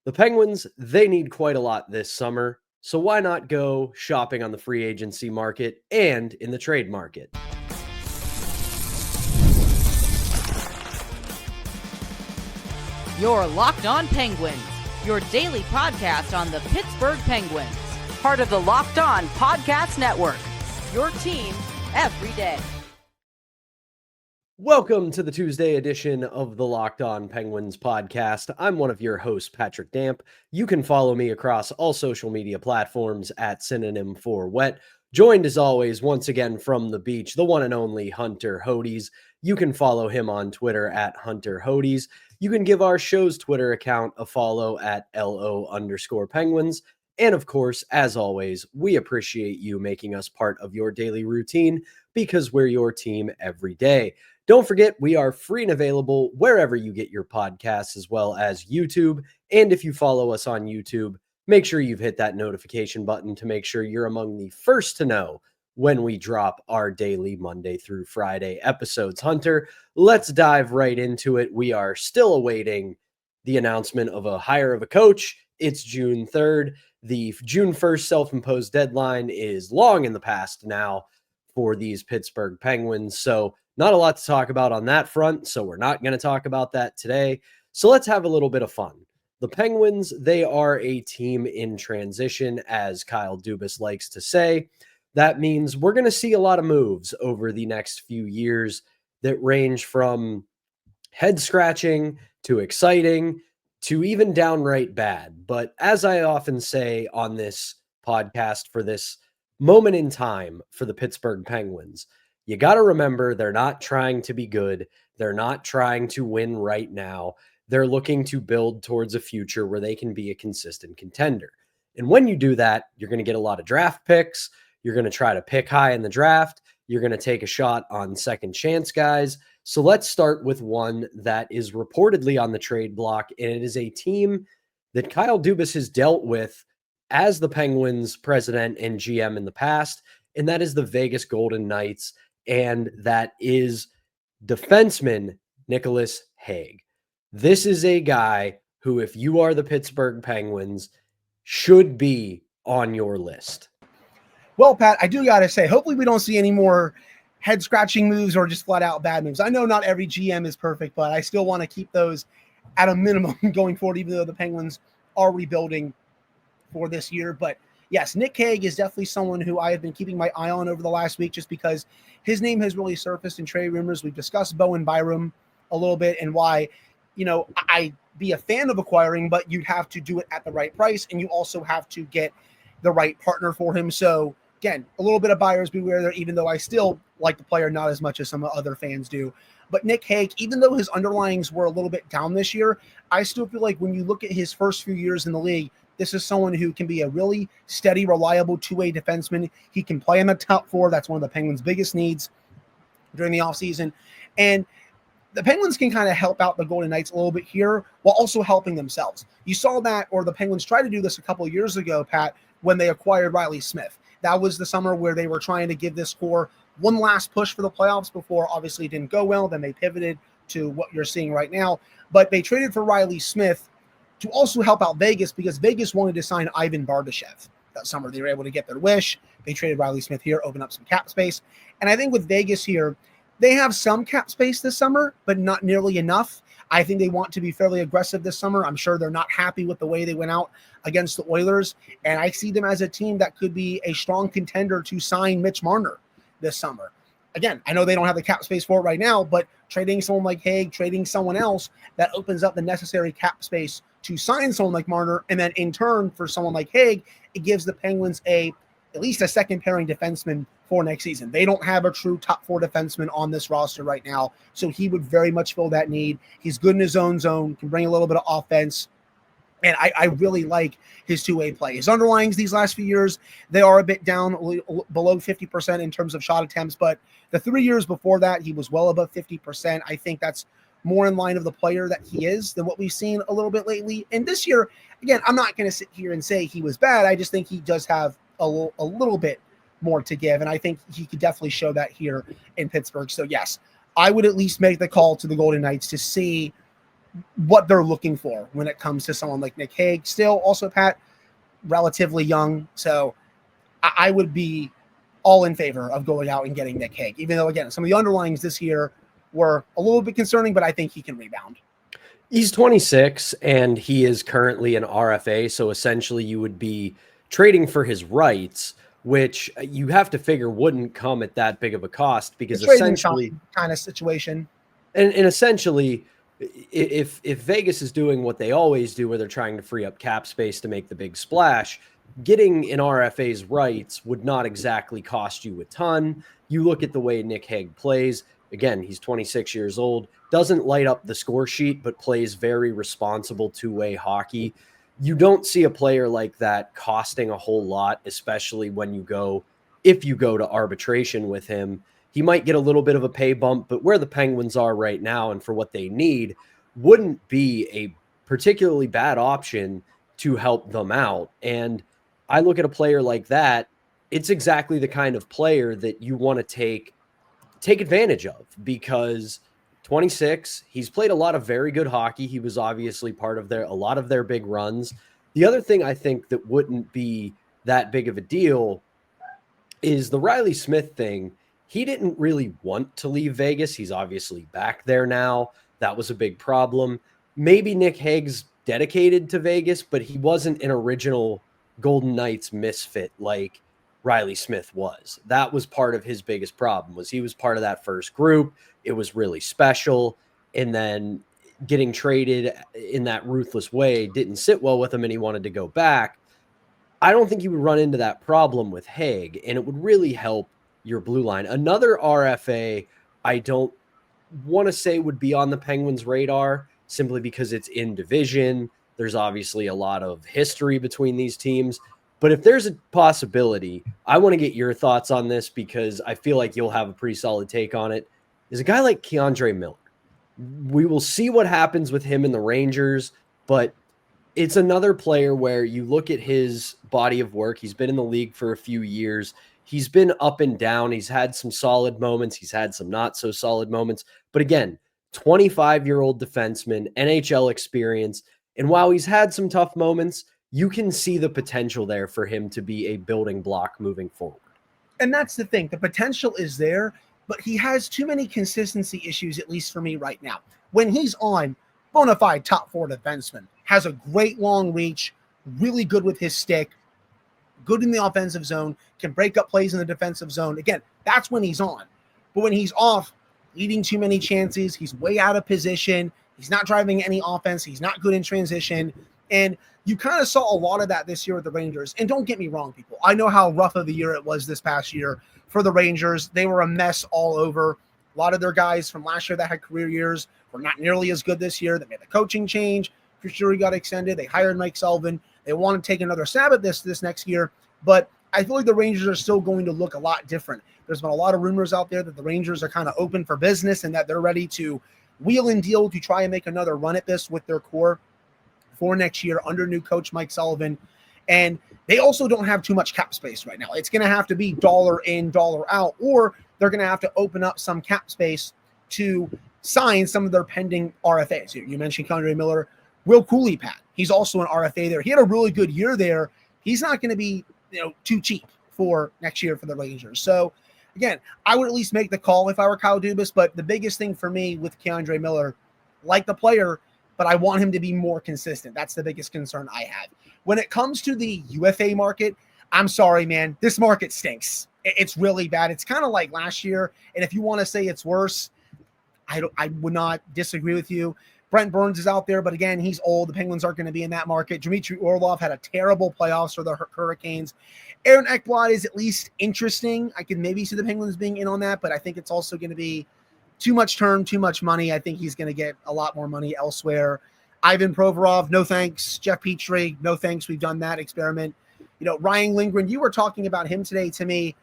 The Penguins, they need quite a lot this summer, so why not go shopping on the free agency market and in the trade market? You're Locked On Penguins, your daily podcast on the Pittsburgh Penguins, part of the Locked On Podcast Network, your team every day. Welcome to the Tuesday edition of the Locked On Penguins podcast. I'm one of your hosts, Patrick Damp. You can follow me across all social media platforms at synonym for wet. Joined as always, once again from the beach, the one and only Hunter Hodes. You can follow him on Twitter at Hunter Hodes. You can give our show's Twitter account a follow at LO_Penguins. And of course, as always, we appreciate you making us part of your daily routine because we're your team every day. Don't forget, we are free and available wherever you get your podcasts, as well as YouTube. And if you follow us on YouTube, make sure you've hit that notification button to make sure you're among the first to know when we drop our daily Monday through Friday episodes. Hunter, let's dive right into it. We are still awaiting the announcement of a hire of a coach. It's June 3rd. The June 1st self-imposed deadline is long in the past now for these Pittsburgh Penguins. So not a lot to talk about on that front, so we're not going to talk about that today. So let's have a little bit of fun. The Penguins, they are a team in transition, as Kyle Dubas likes to say. That means we're going to see a lot of moves over the next few years that range from head-scratching to exciting to even downright bad. But as I often say on this podcast for this moment in time for the Pittsburgh Penguins, you got to remember they're not trying to be good. They're not trying to win right now. They're looking to build towards a future where they can be a consistent contender. And when you do that, you're going to get a lot of draft picks. You're going to try to pick high in the draft. You're going to take a shot on second chance guys. So let's start with one that is reportedly on the trade block, and it is a team that Kyle Dubas has dealt with as the Penguins president and GM in the past, and that is the Vegas Golden Knights. And that is defenseman Nicholas Hague. This is a guy who, if you are the Pittsburgh Penguins, should be on your list. Well, Pat, I do got to say, hopefully we don't see any more head-scratching moves or just flat-out bad moves. I know not every GM is perfect, but I still want to keep those at a minimum going forward, even though the Penguins are rebuilding for this year. But yes, Nick Hague is definitely someone who I have been keeping my eye on over the last week just because his name has really surfaced in trade rumors. We've discussed Bowen Byram a little bit and why, I'd be a fan of acquiring, but you'd have to do it at the right price, and you also have to get the right partner for him. So, again, a little bit of buyers beware there, even though I still like the player not as much as some other fans do. But Nick Hague, even though his underlyings were a little bit down this year, I still feel like when you look at his first few years in the league, this is someone who can be a really steady, reliable two-way defenseman. He can play in the top four. That's one of the Penguins' biggest needs during the offseason. And the Penguins can kind of help out the Golden Knights a little bit here while also helping themselves. You saw that, or the Penguins tried to do this a couple of years ago, Pat, when they acquired Riley Smith. That was the summer where they were trying to give this core one last push for the playoffs before obviously it didn't go well. Then they pivoted to what you're seeing right now. But they traded for Riley Smith to also help out Vegas because Vegas wanted to sign Ivan Bardashev that summer. They were able to get their wish. They traded Riley Smith here, open up some cap space. And I think with Vegas here, they have some cap space this summer, but not nearly enough. I think they want to be fairly aggressive this summer. I'm sure they're not happy with the way they went out against the Oilers. And I see them as a team that could be a strong contender to sign Mitch Marner this summer. Again, I know they don't have the cap space for it right now, but trading someone like Hague, trading someone else, that opens up the necessary cap space to sign someone like Marner, and then in turn for someone like Hague, it gives the Penguins at least a second pairing defenseman for next season. They don't have a true top four defenseman on this roster right now, so he would very much fill that need. He's good in his own zone, can bring a little bit of offense, and I really like his two-way play. His underlyings these last few years, they are a bit down, below 50% in terms of shot attempts, but the 3 years before that, he was well above 50%. I think that's more in line of the player that he is than what we've seen a little bit lately. And this year, again, I'm not going to sit here and say he was bad. I just think he does have a little bit more to give, and I think he could definitely show that here in Pittsburgh. So, yes, I would at least make the call to the Golden Knights to see what they're looking for when it comes to someone like Nick Hague. Still, also, Pat, relatively young. So I would be all in favor of going out and getting Nick Hague, even though, again, some of the underlyings this year were a little bit concerning, but I think he can rebound. He's 26 and he is currently an RFA. So essentially you would be trading for his rights, which you have to figure wouldn't come at that big of a cost, because essentially kind of situation. And essentially, if Vegas is doing what they always do, where they're trying to free up cap space to make the big splash, getting an RFA's rights would not exactly cost you a ton. You look at the way Nick Hague plays. Again, he's 26 years old, doesn't light up the score sheet, but plays very responsible two-way hockey. You don't see a player like that costing a whole lot, especially if you go to arbitration with him. He might get a little bit of a pay bump, but where the Penguins are right now and for what they need wouldn't be a particularly bad option to help them out. And I look at a player like that, it's exactly the kind of player that you want to take advantage of, because 26, he's played a lot of very good hockey. He was obviously part of a lot of their big runs. The other thing I think that wouldn't be that big of a deal is the Riley Smith thing. He didn't really want to leave Vegas. He's obviously back there now. That was a big problem. Maybe Nick Hague's dedicated to Vegas, but he wasn't an original Golden Knights misfit like Riley Smith was. That was part of his biggest problem, was he was part of that first group. It was really special. And then getting traded in that ruthless way didn't sit well with him, and he wanted to go back. I don't think you would run into that problem with Hague, and it would really help your blue line. Another RFA I don't want to say would be on the Penguins' radar, simply because it's in division. There's obviously a lot of history between these teams. But if there's a possibility, I want to get your thoughts on this, because I feel like you'll have a pretty solid take on it, is a guy like Keandre Miller. We will see what happens with him in the Rangers, but it's another player where you look at his body of work. He's been in the league for a few years. He's been up and down. He's had some solid moments. He's had some not so solid moments. But again, 25-year-old defenseman, NHL experience. And while he's had some tough moments, you can see the potential there for him to be a building block moving forward. And that's the thing. The potential is there, but he has too many consistency issues, at least for me right now. When he's on, bona fide top four defenseman, has a great long reach, really good with his stick, good in the offensive zone, can break up plays in the defensive zone. Again, that's when he's on. But when he's off, leading too many chances, he's way out of position, he's not driving any offense, he's not good in transition. And you kind of saw a lot of that this year with the Rangers. And don't get me wrong, people. I know how rough of a year it was this past year for the Rangers. They were a mess all over. A lot of their guys from last year that had career years were not nearly as good this year. They made a coaching change. For sure, he got extended. They hired Mike Sullivan. They want to take another stab at this next year. But I feel like the Rangers are still going to look a lot different. There's been a lot of rumors out there that the Rangers are kind of open for business and that they're ready to wheel and deal to try and make another run at this with their core for next year under new coach Mike Sullivan. And they also don't have too much cap space right now. It's going to have to be dollar in, dollar out, or they're going to have to open up some cap space to sign some of their pending RFAs. You mentioned Keandre Miller, Will Cooley, Pat. He's also an RFA there. He had a really good year there. He's not going to be too cheap for next year for the Rangers. So, again, I would at least make the call if I were Kyle Dubas, but the biggest thing for me with Keandre Miller, like the player, but I want him to be more consistent. That's the biggest concern I have. When it comes to the UFA market, I'm sorry, man. This market stinks. It's really bad. It's kind of like last year, and if you want to say it's worse, I would not disagree with you. Brent Burns is out there, but again, he's old. The Penguins aren't going to be in that market. Dmitry Orlov had a terrible playoffs for the Hurricanes. Aaron Ekblad is at least interesting. I could maybe see the Penguins being in on that, but I think it's also going to be too much term, too much money. I think he's going to get a lot more money elsewhere. Ivan Provorov, no thanks. Jeff Petrie, no thanks. We've done that experiment. Ryan Lindgren, you were talking about him today. To me,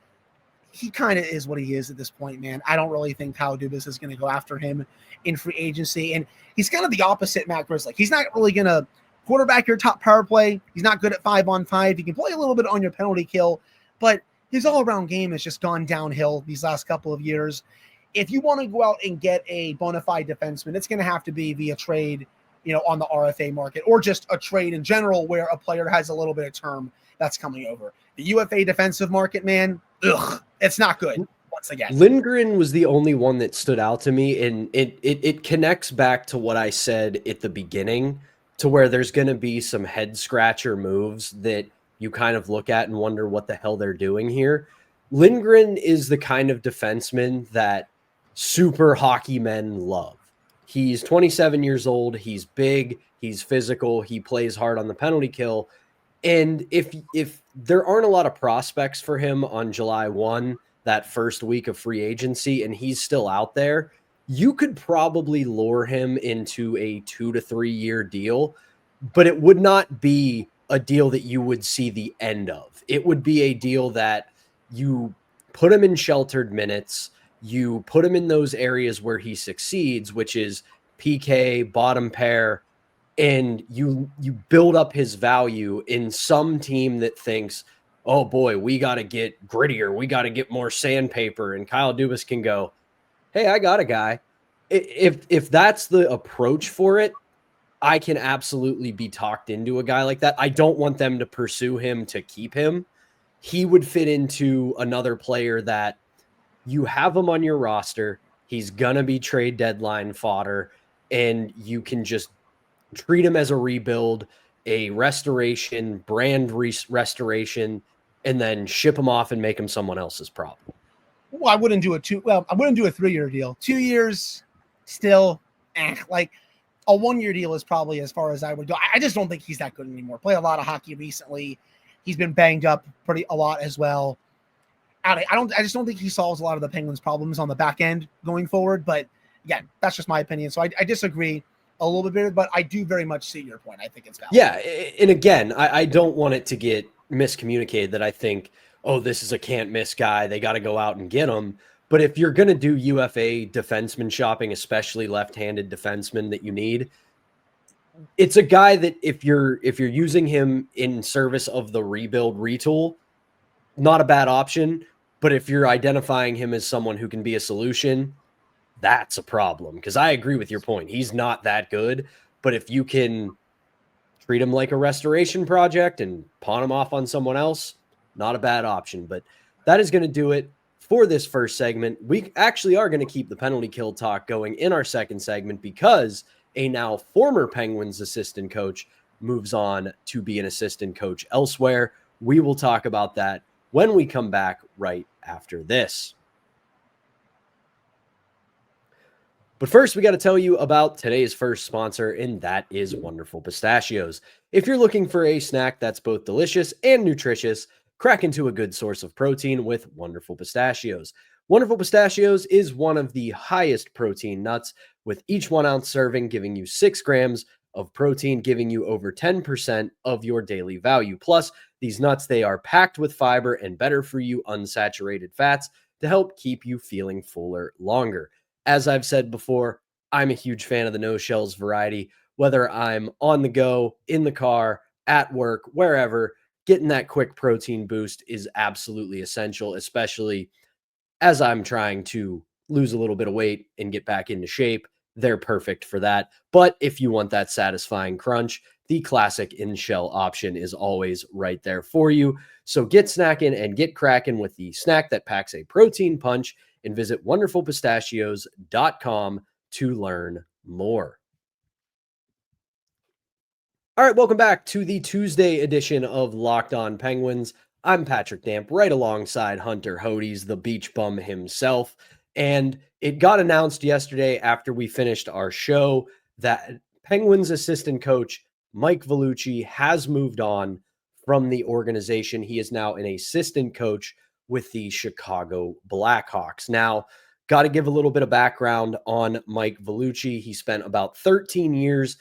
he kind of is what he is at this point, man. I don't really think Kyle Dubas is going to go after him in free agency. And he's kind of the opposite Matt Grzelcyk. He's not really going to quarterback your top power play. He's not good at 5-on-5. He can play a little bit on your penalty kill, but his all-around game has just gone downhill these last couple of years. If you want to go out and get a bona fide defenseman, it's going to have to be via trade on the RFA market, or just a trade in general where a player has a little bit of term that's coming over. The UFA defensive market, man, it's not good. Once again, Lindgren was the only one that stood out to me, and it connects back to what I said at the beginning, to where there's going to be some head scratcher moves that you kind of look at and wonder what the hell they're doing here. Lindgren is the kind of defenseman that super hockey men love. He's 27 years old. He's big. He's physical. He plays hard on the penalty kill. And if there aren't a lot of prospects for him on July 1, that first week of free agency, and he's still out there, you could probably lure him into a 2 to 3 year deal, but it would not be a deal that you would see the end of. It would be a deal that you put him in sheltered minutes, you put him in those areas where he succeeds, which is PK, bottom pair, and you build up his value in some team that thinks, oh boy, we got to get grittier, we got to get more sandpaper, and Kyle Dubas can go, hey, I got a guy. If that's the approach for it, I can absolutely be talked into a guy like that. I don't want them to pursue him to keep him. He would fit into another player that you have him on your roster. He's going to be trade deadline fodder, and you can just treat him as a rebuild, a restoration, brand restoration, and then ship him off and make him someone else's problem. Well, I wouldn't do a 3-year deal. 2 years, still, like a 1 year deal is probably as far as I would go. I just don't think he's that good anymore. Played a lot of hockey recently. He's been banged up a lot as well. I just don't think he solves a lot of the Penguins' problems on the back end going forward. But again, that's just my opinion. So I disagree a little bit, but I do very much see your point. I think it's valid. Yeah, and again, I don't want it to get miscommunicated that I think, oh, this is a can't miss guy, they got to go out and get him. But if you're going to do UFA defenseman shopping, especially left-handed defensemen that you need, it's a guy that if you're using him in service of the rebuild retool, not a bad option. But if you're identifying him as someone who can be a solution, that's a problem. Because I agree with your point. He's not that good. But if you can treat him like a restoration project and pawn him off on someone else, not a bad option. But that is going to do it for this first segment. We actually are going to keep the penalty kill talk going in our second segment, because a now former Penguins assistant coach moves on to be an assistant coach elsewhere. We will talk about that when we come back right after this. But first, we got to tell you about today's first sponsor, and that is Wonderful Pistachios. If you're looking for a snack that's both delicious and nutritious, crack into a good source of protein with Wonderful Pistachios. Wonderful Pistachios is one of the highest protein nuts, with each 1 ounce serving giving you 6 grams of protein, giving you over 10% of your daily value. Plus, these nuts, they are packed with fiber and better for you unsaturated fats to help keep you feeling fuller longer. As I've said before, I'm a huge fan of the no shells variety. Whether I'm on the go, in the car, at work, wherever, getting that quick protein boost is absolutely essential, especially as I'm trying to lose a little bit of weight and get back into shape. They're perfect for that. But if you want that satisfying crunch, the classic in-shell option is always right there for you. So get snacking and get cracking with the snack that packs a protein punch, and visit wonderfulpistachios.com to learn more. All right, welcome back to the Tuesday edition of Locked On Penguins. I'm Patrick Damp, right alongside Hunter Hodes, the beach bum himself. And it got announced yesterday after we finished our show that Penguins assistant coach Mike Vellucci has moved on from the organization. He is now an assistant coach with the Chicago Blackhawks. Now, got to give a little bit of background on Mike Vellucci. He spent about 13 years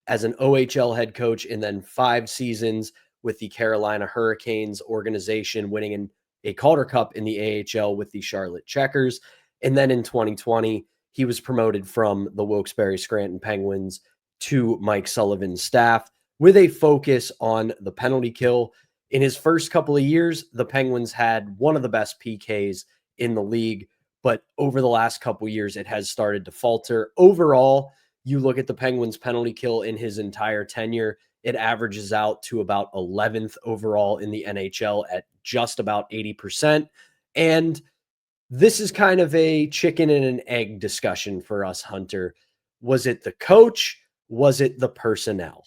as an OHL head coach and then 5 seasons with the Carolina Hurricanes organization, winning a Calder Cup in the AHL with the Charlotte Checkers. And then in 2020, he was promoted from the Wilkes-Barre Scranton Penguins to Mike Sullivan's staff with a focus on the penalty kill. In his first couple of years, the Penguins had one of the best PKs in the league, but over the last couple of years, it has started to falter. Overall, You look at the Penguins' penalty kill in his entire tenure, it averages out to about 11th overall in the NHL at just about 80%. And this is kind of a chicken and an egg discussion for us, Hunter. Was it the coach? Was it the personnel?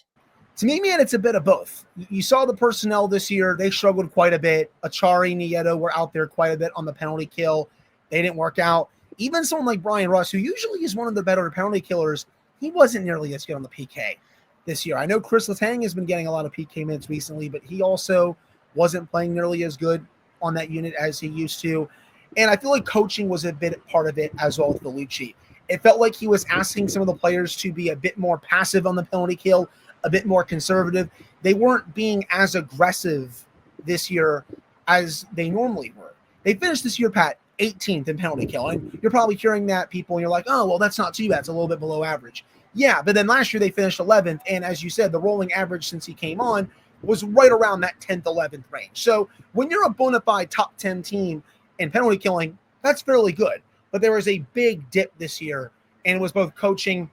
To me, man, it's a bit of both. You saw the personnel this year. They struggled quite a bit. Achari, Nieto were out there quite a bit on the penalty kill. They didn't work out. Even someone like Brian Russ, who usually is one of the better penalty killers, he wasn't nearly as good on the PK this year. I know Chris Letang has been getting a lot of PK minutes recently, but he also wasn't playing nearly as good on that unit as he used to. And I feel like coaching was a bit part of it as well with Vellucci. It felt like he was asking some of the players to be a bit more passive on the penalty kill, a bit more conservative. They weren't being as aggressive this year as they normally were. They finished this year, Pat, 18th in penalty kill. And you're probably hearing that, people, and you're like, oh, well, that's not too bad. It's a little bit below average. Yeah, but then last year they finished 11th. And as you said, the rolling average since he came on was right around that 10th, 11th range. So when you're a bona fide top 10 team in penalty killing, that's fairly good. But there was a big dip this year, and it was both coaching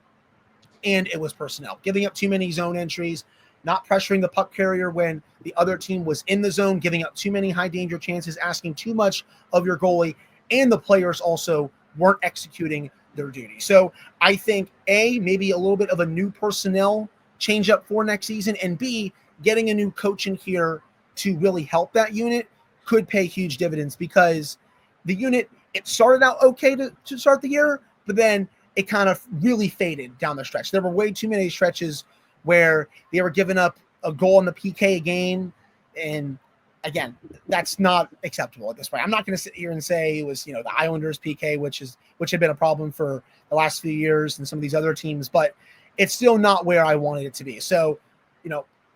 and it was personnel. Giving up too many zone entries, not pressuring the puck carrier when the other team was in the zone, giving up too many high danger chances, asking too much of your goalie, and the players also weren't executing their duty. So I think A, maybe a little bit of a new personnel change up for next season, and B, getting a new coach in here to really help that unit could pay huge dividends, because the unit, it started out okay to start the year, but then it kind of really faded down the stretch. There were way too many stretches where they were giving up a goal in the PK a game. And again, that's not acceptable at this point. I'm not going to sit here and say it was, the Islanders PK, which had been a problem for the last few years, and some of these other teams, but it's still not where I wanted it to be. So,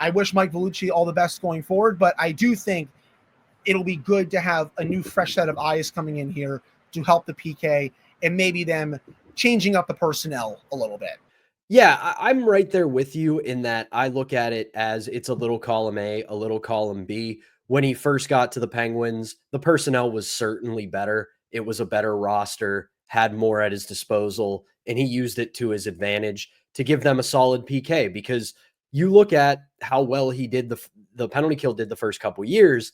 I wish Mike Vellucci all the best going forward, but I do think it'll be good to have a new fresh set of eyes coming in here to help the PK, and maybe them changing up the personnel a little bit. Yeah, I'm right there with you in that I look at it as it's a little column A, a little column B. When he first got to the Penguins, the personnel was certainly better. It was a better roster, had more at his disposal, and he used it to his advantage to give them a solid PK, because you look at how well he did the penalty kill did the first couple years,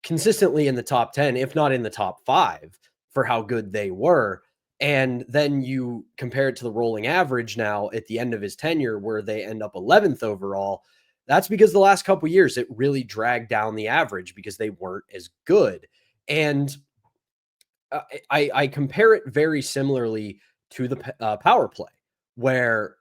consistently in the top 10, if not in the top 5, for how good they were. And then you compare it to the rolling average now at the end of his tenure, where they end up 11th overall. That's because the last couple years, it really dragged down the average because they weren't as good. And I compare it very similarly to the power play, where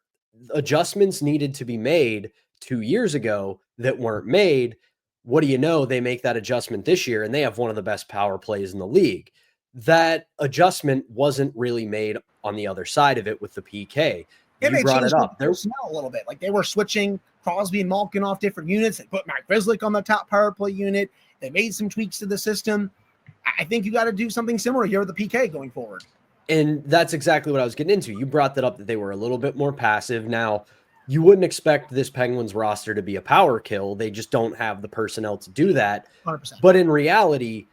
adjustments needed to be made 2 years ago that weren't made. What do you know? They make that adjustment this year, and they have one of the best power plays in the league. That adjustment wasn't really made on the other side of it with the PK. And you brought it up. Their smell a little bit. Like, they were switching Crosby and Malkin off different units. They put Matt Grzelcyk on the top power play unit. They made some tweaks to the system. I think you got to do something similar here with the PK going forward. And that's exactly what I was getting into. You brought that up, that they were a little bit more passive. Now, you wouldn't expect this Penguins roster to be a power kill. They just don't have the personnel to do that. 100%. But in reality,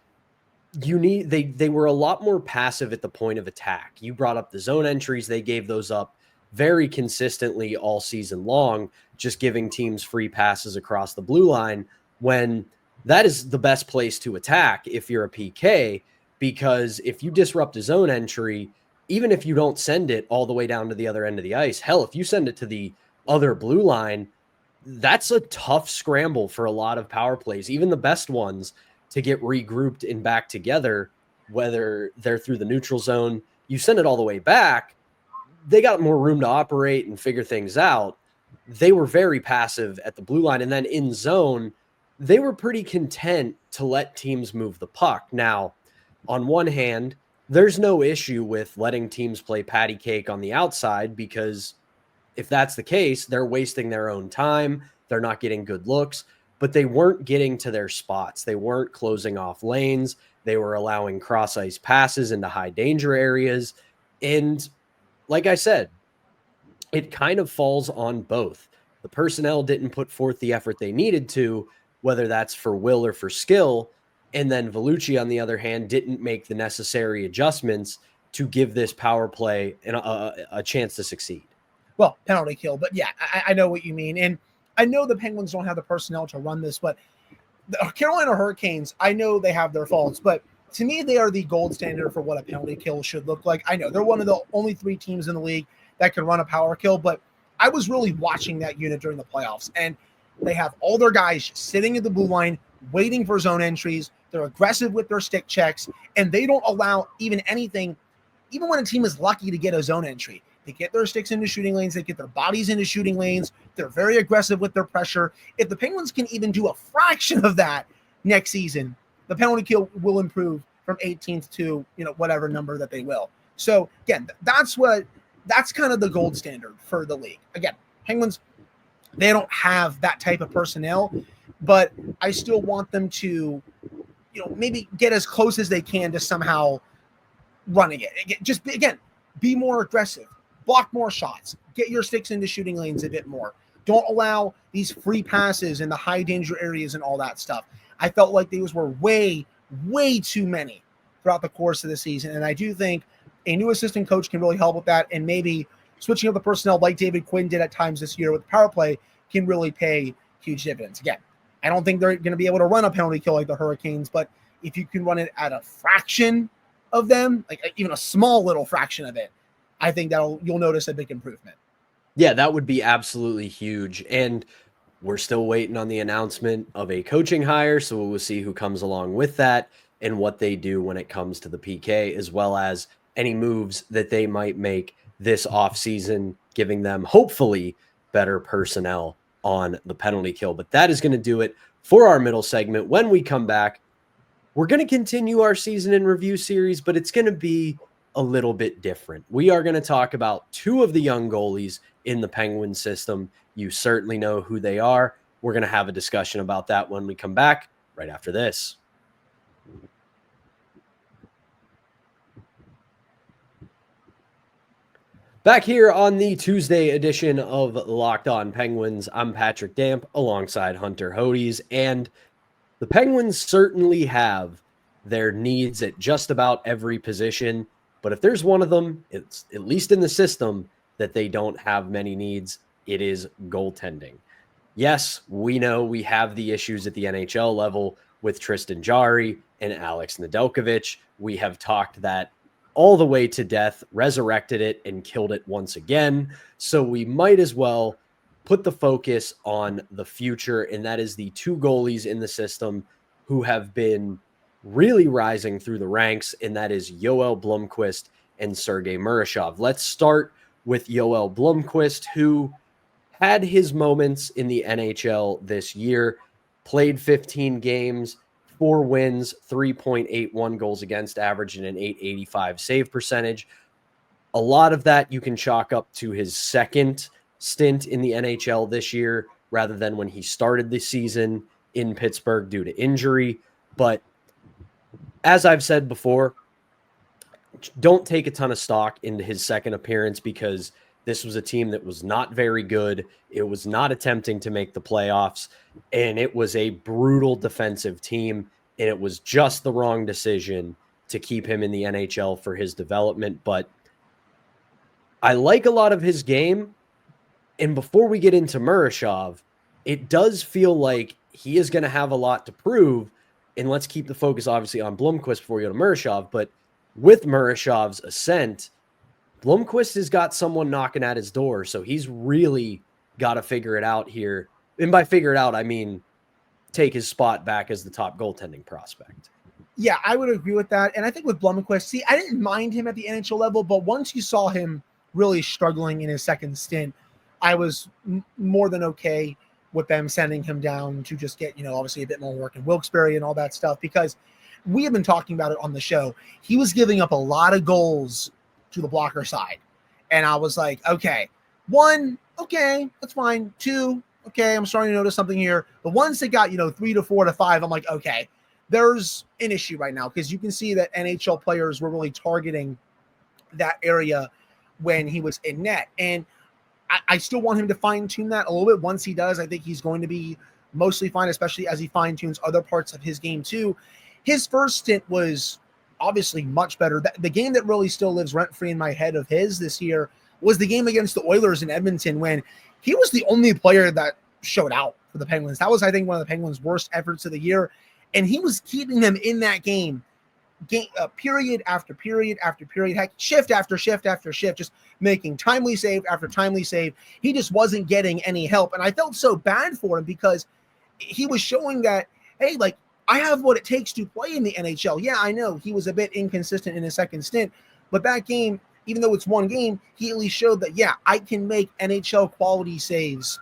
they were a lot more passive at the point of attack. You brought up the zone entries. They gave those up very consistently all season long, just giving teams free passes across the blue line, when that is the best place to attack if you're a PK, because if you disrupt a zone entry, even if you don't send it all the way down to the other end of the ice, hell, if you send it to the other blue line, that's a tough scramble for a lot of power plays, even the best ones, to get regrouped and back together, whether they're through the neutral zone. You send it all the way back, they got more room to operate and figure things out. They were very passive at the blue line, and then in zone, they were pretty content to let teams move the puck. Now, on one hand, there's no issue with letting teams play patty cake on the outside, because if that's the case, they're wasting their own time. They're not getting good looks, but they weren't getting to their spots. They weren't closing off lanes. They were allowing cross ice passes into high danger areas. And like I said, it kind of falls on both. The personnel didn't put forth the effort they needed to, whether that's for will or for skill. And then Vellucci, on the other hand, didn't make the necessary adjustments to give this power play a chance to succeed. well, penalty kill. But yeah, I know what you mean. And I know the Penguins don't have the personnel to run this, but the Carolina Hurricanes, I know they have their faults, but to me, they are the gold standard for what a penalty kill should look like. I know they're one of the only 3 teams in the league that can run a power kill, but I was really watching that unit during the playoffs, and they have all their guys sitting at the blue line, waiting for zone entries. They're aggressive with their stick checks, and they don't allow even anything, even when a team is lucky to get a zone entry. They get their sticks into shooting lanes. They get their bodies into shooting lanes. They're very aggressive with their pressure. If the Penguins can even do a fraction of that next season, the penalty kill will improve from 18th to, whatever number that they will. So again, that's kind of the gold standard for the league. Again, Penguins, they don't have that type of personnel, but I still want them to, maybe get as close as they can to somehow running it. Just be more aggressive. Block more shots. Get your sticks into shooting lanes a bit more. Don't allow these free passes in the high danger areas and all that stuff. I felt like these were way, way too many throughout the course of the season. And I do think a new assistant coach can really help with that. And maybe switching up the personnel like David Quinn did at times this year with power play can really pay huge dividends. Again, I don't think they're going to be able to run a penalty kill like the Hurricanes, but if you can run it at a fraction of them, like even a small little fraction of it, I think you'll notice a big improvement. Yeah, that would be absolutely huge. And we're still waiting on the announcement of a coaching hire, so we'll see who comes along with that and what they do when it comes to the PK, as well as any moves that they might make this offseason, giving them hopefully better personnel on the penalty kill. But that is going to do it for our middle segment. When we come back, we're going to continue our season in review series, but it's going to be a little bit different. We are going to talk about 2 of the young goalies in the Penguin system. You certainly know who they are. We're going to have a discussion about that when we come back right after this. Back here on the Tuesday edition of Locked On Penguins, I'm Patrick Damp alongside Hunter Hodes, and the Penguins certainly have their needs at just about every position. But if there's one of them, it's at least in the system that they don't have many needs, it is goaltending. Yes, we know we have the issues at the NHL level with Tristan Jarry and Alex Nedeljkovic. We have talked that all the way to death, resurrected it, and killed it once again. So we might as well put the focus on the future, and that is the 2 goalies in the system who have been really rising through the ranks, and that is Yoel Blomqvist and Sergei Murashov. Let's start with Yoel Blomqvist, who had his moments in the NHL this year, played 15 games, 4 wins, 3.81 goals against average, and an .885 save percentage. A lot of that you can chalk up to his second stint in the NHL this year, rather than when he started the season in Pittsburgh due to injury. But as I've said before, don't take a ton of stock into his second appearance, because this was a team that was not very good. It was not attempting to make the playoffs, and it was a brutal defensive team, and it was just the wrong decision to keep him in the NHL for his development. But I like a lot of his game, and before we get into Murashov, it does feel like he is going to have a lot to prove. And let's keep the focus, obviously, on Blumquist before we go to Murashov. But with Murashov's ascent, Blumquist has got someone knocking at his door. So he's really got to figure it out here. And by figure it out, I mean take his spot back as the top goaltending prospect. Yeah, I would agree with that. And I think with Blumquist, see, I didn't mind him at the NHL level, but once you saw him really struggling in his second stint, I was more than okay with them sending him down to just get, obviously a bit more work in Wilkes-Barre and all that stuff, because we have been talking about it on the show. He was giving up a lot of goals to the blocker side. And I was like, okay, 1, okay, that's fine. 2, okay, I'm starting to notice something here. The ones that got, 3 to 4 to 5, I'm like, okay, there's an issue right now, because you can see that NHL players were really targeting that area when he was in net. And I still want him to fine-tune that a little bit. Once he does, I think he's going to be mostly fine, especially as he fine-tunes other parts of his game too. His first stint was obviously much better. The game that really still lives rent-free in my head of his this year was the game against the Oilers in Edmonton when he was the only player that showed out for the Penguins. That was, I think, one of the Penguins' worst efforts of the year. And he was keeping them in that game period after period after period, heck, shift after shift after shift, just making timely save after timely save. He just wasn't getting any help. And I felt so bad for him because he was showing that, hey, like, I have what it takes to play in the NHL. Yeah, I know he was a bit inconsistent in his second stint, but that game, even though it's one game, he at least showed that, yeah, I can make NHL quality saves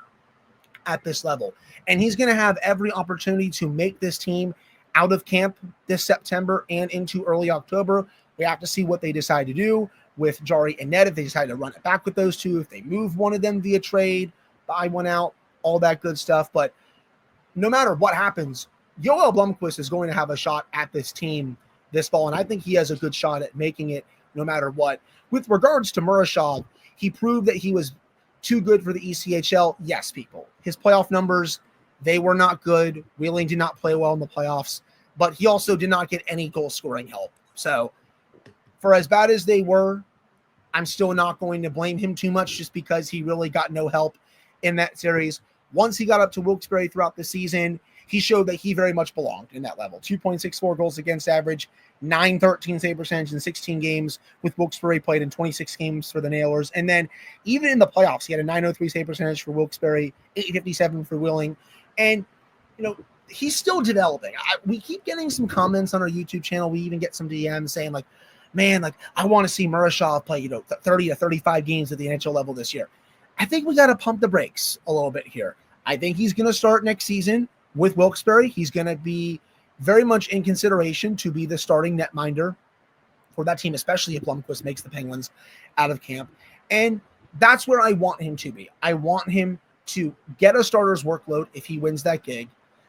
at this level. And he's going to have every opportunity to make this team out of camp this September and into early October. We have to see what they decide to do with Jari and Ned, if they decide to run it back with those two, if they move one of them via trade, buy one out, all that good stuff. But no matter what happens, Yoel Blumquist is going to have a shot at this team this fall, and I think he has a good shot at making it no matter what. With regards to Murashov, he proved that he was too good for the ECHL. Yes, people. His playoff numbers, they were not good. Wheeling did not play well in the playoffs, but he also did not get any goal-scoring help. So for as bad as they were, I'm still not going to blame him too much just because he really got no help in that series. Once he got up to Wilkes-Barre throughout the season, he showed that he very much belonged in that level. 2.64 goals against average, .913 save percentage in 16 games, with Wilkes-Barre played in 26 games for the Nailers. And then even in the playoffs, he had a .903 save percentage for Wilkes-Barre, .857 for Wheeling. And, you know, he's still developing. We keep getting some comments on our YouTube channel. We even get some DMs saying, like, man, like, I want to see Murashov play, 30 to 35 games at the NHL level this year. I think we got to pump the brakes a little bit here. I think he's going to start next season with Wilkes-Barre. He's going to be very much in consideration to be the starting netminder for that team, especially if Blumquist makes the Penguins out of camp. And that's where I want him to be. I want him to get a starter's workload if he wins that gig,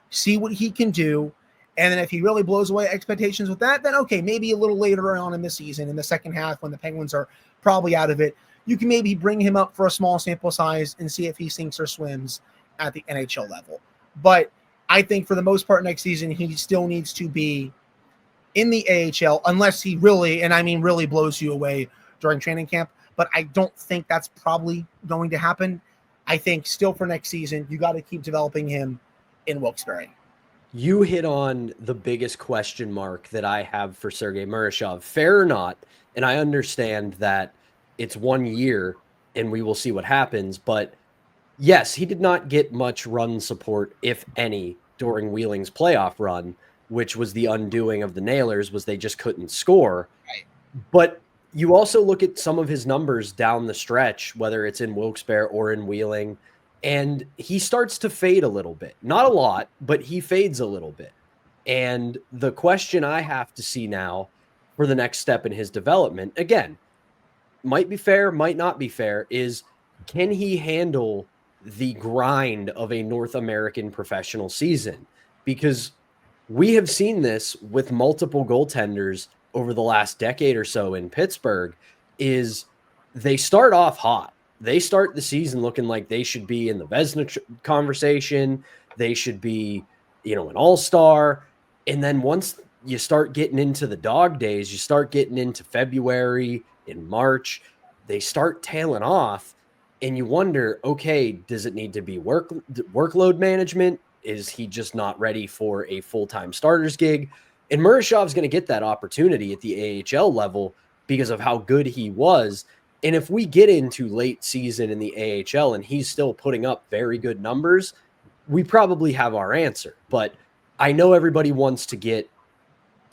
see what he can do, and then if he really blows away expectations with that, then okay, maybe a little later on in the season, in the second half when the Penguins are probably out of it, you can maybe bring him up for a small sample size and see if he sinks or swims at the NHL level. But I think for the most part next season, he still needs to be in the AHL unless he really, and I mean really, blows you away during training camp. But I don't think that's probably going to happen. I think still for next season, you got to keep developing him in Wilkes-Barre. You hit on the biggest question mark that I have for Sergei Murashov, fair or not. And I understand that it's 1 year and we will see what happens. But yes, he did not get much run support, if any, during Wheeling's playoff run, which was the undoing of the Nailers, was they just couldn't score. Right. But you also look at some of his numbers down the stretch, whether it's in Wilkes-Barre or in Wheeling, and he starts to fade a little bit. Not a lot, but he fades a little bit. And the question I have to see now for the next step in his development, again, might be fair, might not be fair, is can he handle the grind of a North American professional season? Because we have seen this with multiple goaltenders over the last decade or so in Pittsburgh, is they start off hot. They start the season looking like they should be in the Vezina conversation. They should be, an all-star. And then once you start getting into the dog days, you start getting into February, in March, they start tailing off. And you wonder, okay, does it need to be workload management? Is he just not ready for a full-time starter's gig? And Murashov's going to get that opportunity at the AHL level because of how good he was. And if we get into late season in the AHL and he's still putting up very good numbers, we probably have our answer. But I know everybody wants to get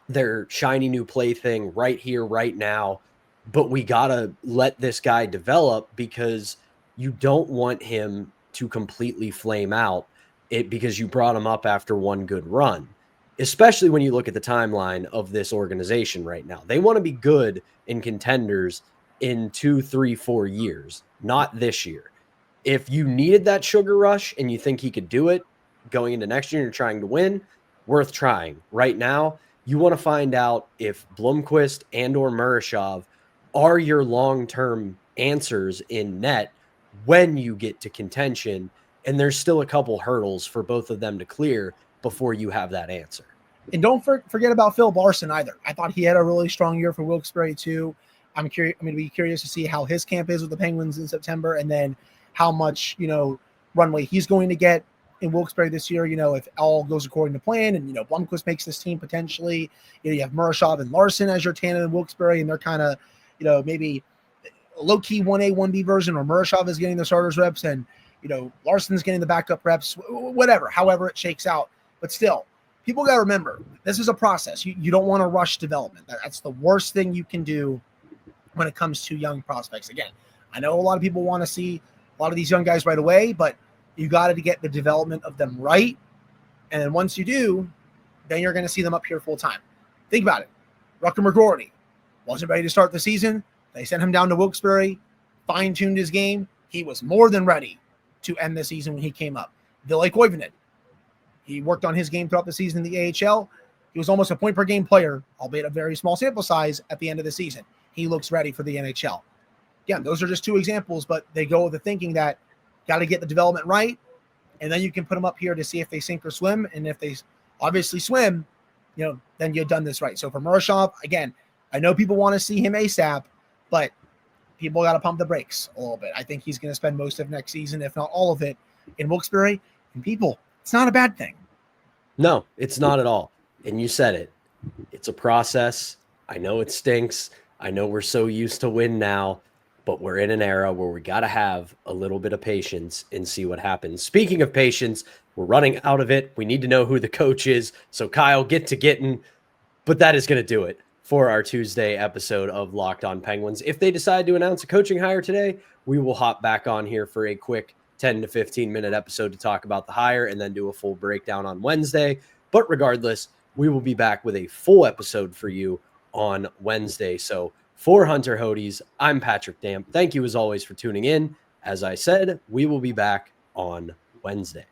their shiny new plaything right here, right now. But we got to let this guy develop because you don't want him to completely flame out because you brought him up after one good run, especially when you look at the timeline of this organization right now. They want to be good in contenders in 2, 3, 4 years, not this year. If you needed that sugar rush and you think he could do it going into next year and you're trying to win, worth trying. Right now, you want to find out if Blumquist and or Murashov are your long-term answers in net when you get to contention, and there's still a couple hurdles for both of them to clear before you have that answer. And don't forget about Phil Larson either. I thought he had a really strong year for Wilkes-Barre too. I'm curious. I'm going to be curious to see how his camp is with the Penguins in September, and then how much, runway he's going to get in Wilkes-Barre this year. If all goes according to plan, and Blumquist makes this team potentially. You have Murashov and Larson as your tandem in Wilkes-Barre, and they're kind of, maybe low-key 1A, 1B version, or Murashov is getting the starters reps, and Larson's getting the backup reps. Whatever, however it shakes out, but still. People got to remember, this is a process. You don't want to rush development. That's the worst thing you can do when it comes to young prospects. Again, I know a lot of people want to see a lot of these young guys right away, but you got to get the development of them right. And then once you do, then you're going to see them up here full time. Think about it. Rucker McGroarty wasn't ready to start the season. They sent him down to Wilkes-Barre, fine-tuned his game. He was more than ready to end the season when he came up. Ville Koivunen. He worked on his game throughout the season in the AHL. He was almost a point-per-game player, albeit a very small sample size, at the end of the season. He looks ready for the NHL. Again, those are just two examples, but they go with the thinking that got to get the development right, and then you can put them up here to see if they sink or swim. And if they obviously swim, then you've done this right. So for Murashov, again, I know people want to see him ASAP, but people got to pump the brakes a little bit. I think he's going to spend most of next season, if not all of it, in Wilkes-Barre. And people, it's not a bad thing. No, it's not at all. And you said it. It's a process. I know it stinks. I know we're so used to win now, but we're in an era where we got to have a little bit of patience and see what happens. Speaking of patience, we're running out of it. We need to know who the coach is. So Kyle, get to getting. But that is going to do it for our Tuesday episode of Locked On Penguins. If they decide to announce a coaching hire today, we will hop back on here for a quick 10 to 15 minute episode to talk about the hire and then do a full breakdown on Wednesday. But regardless, we will be back with a full episode for you on Wednesday. So for Hunter Hodes, I'm Patrick Damp. Thank you as always for tuning in. As I said, we will be back on Wednesday.